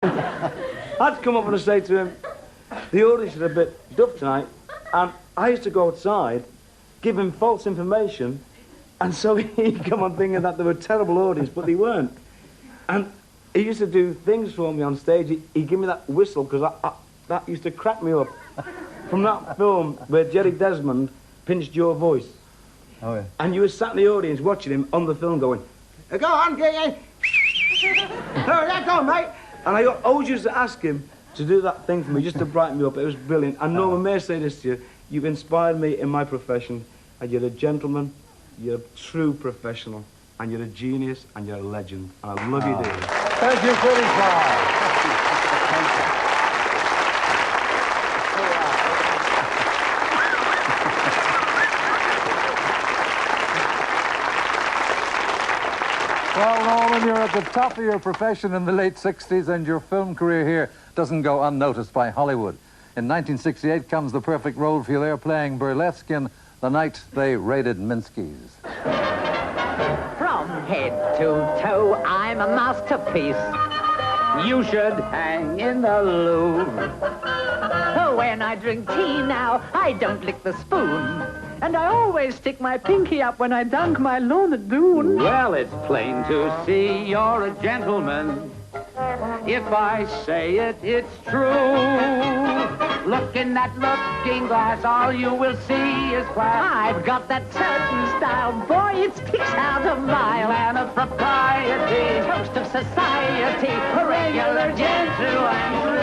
I'd come up and say to him, the audience are a bit duff tonight, and I used to go outside, give him false information, and so he'd come on thinking that they were a terrible audience, but they weren't. And he used to do things for me on stage. He'd give me that whistle, because that used to crack me up. From that film where Jerry Desmond pinched your voice. Oh, yeah. And you were sat in the audience watching him on the film going, go on, get in. Go on, mate. And I always used to ask him to do that thing for me, just to brighten me up. It was brilliant. And Norman, may I say this to you, you've inspired me in my profession, and you're a gentleman, you're a true professional, and you're a genius, and you're a legend. And I love you dearly. Thank you, pretty Paul. Well, Norman, you're at the top of your profession in the late 60s, and your film career here doesn't go unnoticed by Hollywood. In 1968 comes the perfect role for you there, playing burlesque in The Night They Raided Minsky's. From head to toe, I'm a masterpiece. You should hang in the Louvre. When I drink tea now, I don't lick the spoon. And I always stick my pinky up when I dunk my Lorna Doone. Well, it's plain to see you're a gentleman. If I say it, it's true. Look in that looking glass, all you will see is class. I've got that certain style, boy, it sticks out a mile. Man of propriety, Toast of society, a regular gentle and true.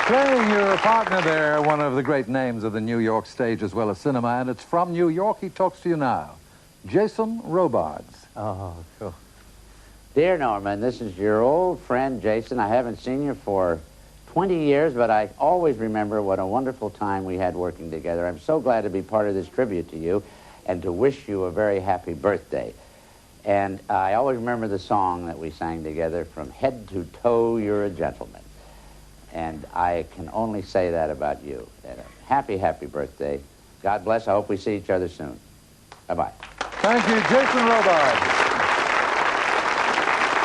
Playing your partner there, one of the great names of the New York stage as well as cinema, and it's from New York he talks to you now. Jason Robards. Oh, cool. Dear Norman, this is your old friend, Jason. I haven't seen you for 20 years, but I always remember what a wonderful time we had working together. I'm so glad to be part of this tribute to you and to wish you a very happy birthday. And I always remember the song that we sang together, From Head to Toe, You're a Gentleman. And I can only say that about you. Happy, happy birthday. God bless. I hope we see each other soon. Bye-bye. Thank you, Jason Robards.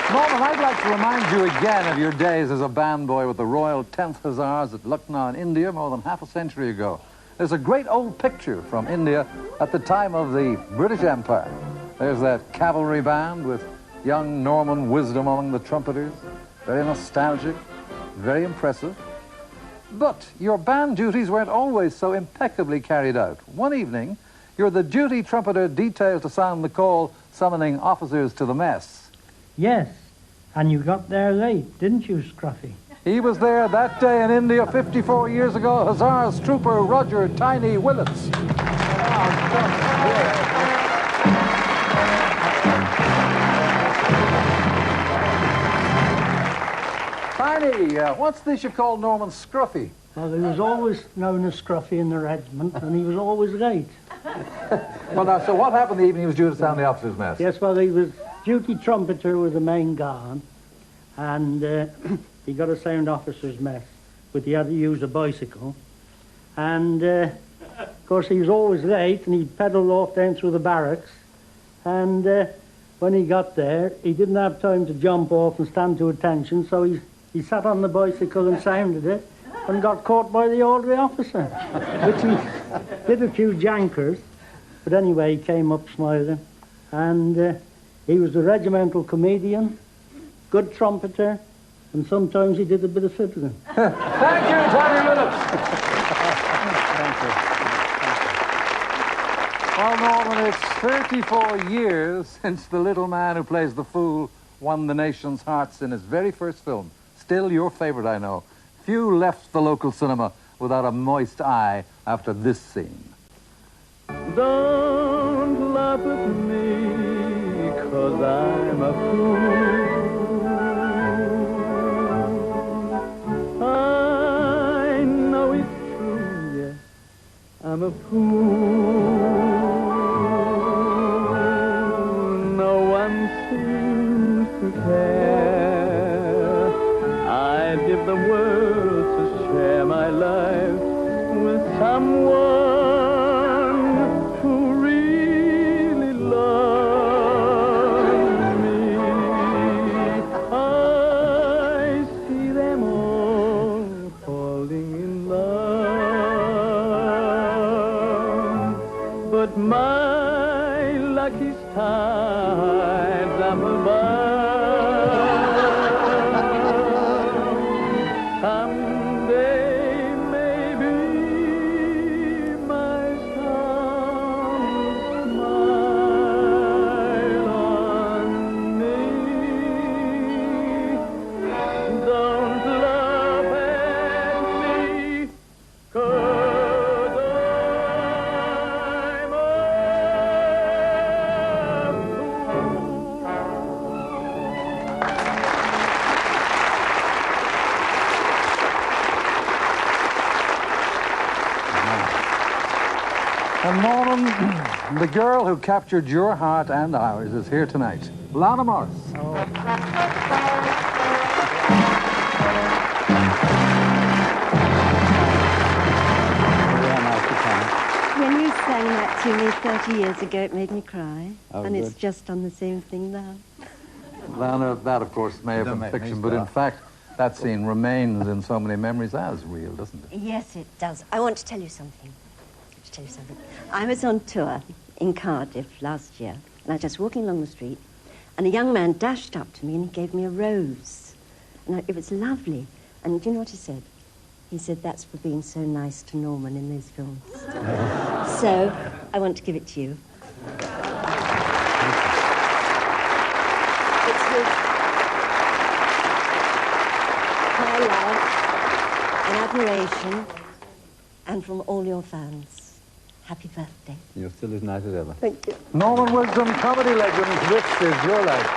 Norman, I'd like to remind you again of your days as a band boy with the Royal 10th Hussars at Lucknow in India more than half a century ago. There's a great old picture from India at the time of the British Empire. There's that cavalry band with young Norman Wisdom among the trumpeters. Very nostalgic. Very impressive. But your band duties weren't always so impeccably carried out. One evening, you're the duty trumpeter detailed to sound the call, summoning officers to the mess. Yes, and you got there late, didn't you, Scruffy? He was there that day in India 54 years ago, Hussars Trooper Roger Tiny Willets. Tiny, what's this you call Norman Scruffy? Well, he was always known as Scruffy in the regiment, and he was always late. Well, now, so what happened the evening he was due to sound the officers' mess? Yes, well, he was duty trumpeter with the main guard, and he got a sound officer's mess, but he had to use a bicycle. And, of course, he was always late, and he pedalled off down through the barracks, and when he got there, he didn't have time to jump off and stand to attention, so he sat on the bicycle and sounded it and got caught by the orderly officer, which he did a few jankers. But anyway, he came up smiling. And he was a regimental comedian, good trumpeter, and sometimes he did a bit of fiddling. Thank you, Tiny Willets. Thank you. Well, Norman, it's 34 years since the little man who plays the fool won the nation's hearts in his very first film. Still your favorite, I know. Few left the local cinema without a moist eye after this scene. Don't laugh at me, 'cause I'm a fool. I know it's true, yes, I'm a fool. No one seems to care. I'd give the world to share my life with someone who really loves darkest times up above. Someday, maybe, my sun will smile on me. Don't laugh at me, 'cause I'm a And Norman, the girl who captured your heart and ours is here tonight. Lana Morris. When you sang that to me 30 years ago, it made me cry. Oh, and it's good. just on the same thing now. Lana, that of course may have been fiction, but in fact, that scene remains in so many memories as real, doesn't it? Yes, it does. I want to tell you something. I was on tour in Cardiff last year, and I was just walking along the street, and a young man dashed up to me and he gave me a rose. And it was lovely. And do you know what he said? He said, "That's for being so nice to Norman in those films." So, I want to give it to you. It's with my love and admiration, and from all your fans. Happy birthday. You're still as nice as ever. Thank you. Norman Wisdom, comedy legend, this is your life.